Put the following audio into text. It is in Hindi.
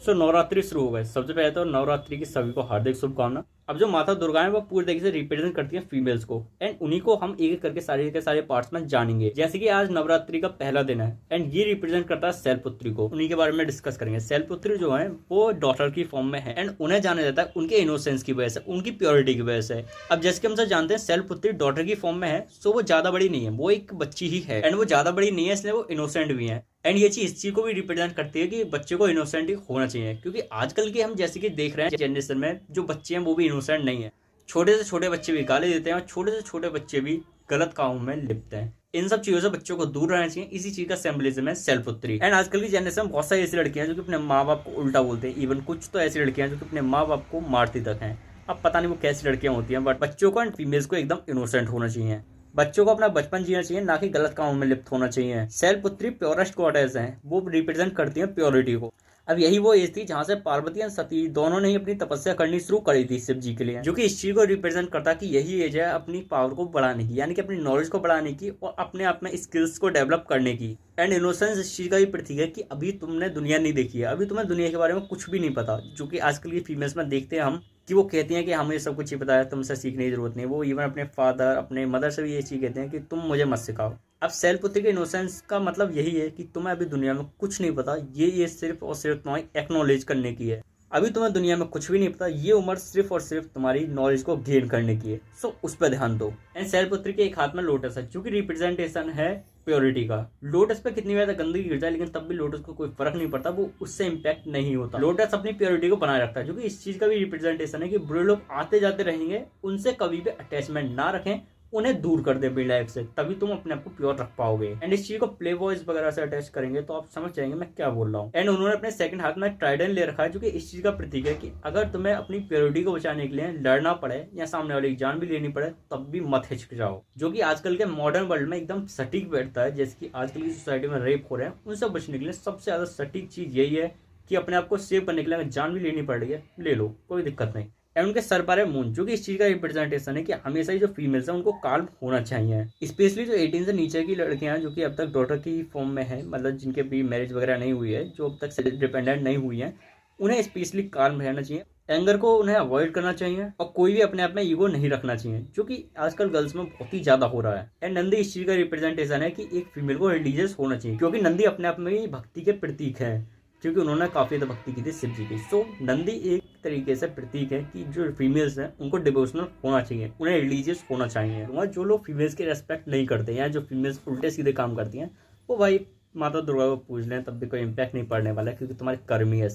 नवरात्रि शुरू हो गए। सबसे पहले तो नवरात्रि की सभी को हार्दिक शुभकामना। अब जो माता दुर्गा है वो पूरी तरीके से रिप्रेजेंट करती है फीमेल्स को, एंड उन्हीं को हम एक एक करके सारे के सारे पार्ट्स में जानेंगे। जैसे कि आज नवरात्रि का पहला दिन है एंड ये रिप्रेजेंट करता है शैलपुत्री को। उन्हीं के बारे में डिस्कस करेंगे। शैलपुत्री जो है वो डॉटर की फॉर्म में है एंड उन्हें जाना जाता है उनके इनोसेंस की वजह से, उनकी प्योरिटी की वजह से। अब जैसे कि हम सब जानते हैं शैलपुत्री डॉटर की फॉर्म में है, सो वो ज्यादा बड़ी नहीं है, वो एक बच्ची ही है एंड वो ज्यादा बड़ी नहीं है, इसलिए वो इनोसेंट भी है। एंड ये चीज इस चीज को भी रिप्रेजेंट करती है कि बच्चे को इनोसेंट होना चाहिए, क्योंकि आजकल के हम जैसे कि देख रहे हैं जनरेशन में जो बच्चे हैं वो भी इनोसेंट नहीं है। छोटे से छोटे बच्चे भी गाली देते हैं और छोटे से छोटे बच्चे भी गलत कामों में लिप्त हैं। इन सब चीजों से बच्चों को दूर रहना चाहिए। इसी चीज का सिंबलिज्म है शैलपुत्री। एंड आजकल की जनरेशन में बहुत सारी ऐसी लड़कियां हैं जो कि अपने माँ बाप को उल्टा बोलते हैं। इवन कुछ तो ऐसी लड़कियां हैं जो कि अपने माँ बाप को मारती तक हैं। अब पता नहीं वो कैसी लड़कियां होती हैं, बट बच्चों को एंड फीमेल्स को एकदम इनोसेंट होना चाहिए। बच्चों को अपना बचपन जीना चाहिए, ना कि गलत कामों में लिप्त होना चाहिए। शैलपुत्री प्योरेस्ट गॉडेस हैं, वो रिप्रेजेंट करती हैं प्योरिटी को। अब यही वो एज थी जहां से पार्वती और सती दोनों ने ही अपनी तपस्या करनी शुरू करी थी शिव जी के लिए, जो कि इस चीज को रिप्रेजेंट करता है कि यही एज है अपनी पावर को बढ़ाने की, यानी कि अपनी नॉलेज को बढ़ाने की और अपने आप में स्किल्स को डेवलप करने की। एंड इनोसेंस इस चीज का भी प्रतीक है कि अभी तुमने दुनिया नहीं देखी है, अभी तुम्हें दुनिया के बारे में कुछ भी नहीं पता, जो कि आजकल की फीमेल्स में देखते हैं हम कि वो कहती हैं कि हमें सब कुछ ही पता है, तुमसे सीखने की जरूरत नहीं। वो इवन अपने फादर अपने मदर से भी ये चीज कहते हैं कि तुम मुझे मत सिखाओ। अब शैलपुत्री के इनोसेंस का मतलब यही है कि तुम्हें अभी दुनिया में कुछ नहीं पता, ये सिर्फ और सिर्फ तुम्हारी एक्नॉलेज करने की है। अभी तुम्हें दुनिया में कुछ भी नहीं पता, ये उम्र सिर्फ और सिर्फ तुम्हारी नॉलेज को गेन करने की है, सो उस पर ध्यान दो। एंड शैलपुत्री के एक हाथ में लोटस है, जो कि रिप्रेजेंटेशन है प्योरिटी का। लोटस पे कितनी ज्यादा गंदगी गिर जाए लेकिन तब भी लोटस को कोई फर्क नहीं पड़ता, वो उससे इम्पैक्ट नहीं होता। लोटस अपनी प्योरिटी को बनाए रखता है, जो कि इस चीज का भी रिप्रेजेंटेशन है कि बुरे लोग आते जाते रहेंगे, उनसे कभी भी अटैचमेंट ना रखें, उन्हें दूर कर दे अपनी लाइफ से, तभी तुम अपने आप को प्योर रख पाओगे। एंड इस चीज को प्ले बॉयज वगैरह से अटैच करेंगे तो आप समझ जाएंगे मैं क्या बोल रहा हूँ। एंड उन्होंने अपने सेकंड हाथ में ट्राइडेंट ले रखा है, जो कि इस चीज का प्रतीक है कि अगर तुम्हें अपनी प्योरिटी को बचाने के लिए लड़ना पड़े या सामने वाले की जान भी लेनी पड़े तब भी मत हिचकिचाओ, जो कि आजकल के मॉडर्न वर्ल्ड में एकदम सटीक बैठता है। जैसे कि आजकल की सोसाइटी में रेप हो रहे हैं, उनसे बचने के लिए सबसे ज्यादा सटीक चीज यही है कि अपने आप को सेव करने के लिए अगर जान भी लेनी पड़ रही है ले लो, कोई दिक्कत नहीं। एंड उनके सर पर है मून, जो कि इस चीज का रिप्रेजेंटेशन है कि हमेशा ही जो फीमेल्स हैं उनको काल्म होना चाहिए। स्पेशली जो 18 से नीचे की लड़कियां हैं जो कि अब तक डॉटर की फॉर्म में है, मतलब जिनके भी मैरिज वगैरह नहीं हुई है, जो अब तक सेल्फ डिपेंडेंट नहीं हुई है, उन्हें स्पेशली काल्म रहना चाहिए। एंगर को उन्हें अवॉइड करना चाहिए और कोई भी अपने आप में ईगो नहीं रखना चाहिए, जो कि आजकल गर्ल्स में बहुत ही ज्यादा हो रहा है। एंड नंदी इस चीज का रिप्रेजेंटेशन है कि एक फीमेल को रिलीजियस होना चाहिए, क्योंकि नंदी अपने आप में ही भक्ति के प्रतीक है, क्योंकि उन्होंने काफी ज्यादा भक्ति की थी शिव जी की। सो नंदी एक तरीके से प्रतीक है कि जो फीमेल्स हैं उनको डिवोशनल होना चाहिए, उन्हें रिलीजियस होना चाहिए। और जो लोग फीमेल्स की रेस्पेक्ट नहीं करते या जो फीमेल्स उल्टे सीधे काम करती हैं, वो भाई माता दुर्गा को पूज लें, तब भी कोई इम्पैक्ट नहीं पड़ने वाला है, क्योंकि तुम्हारे कर्म ही है।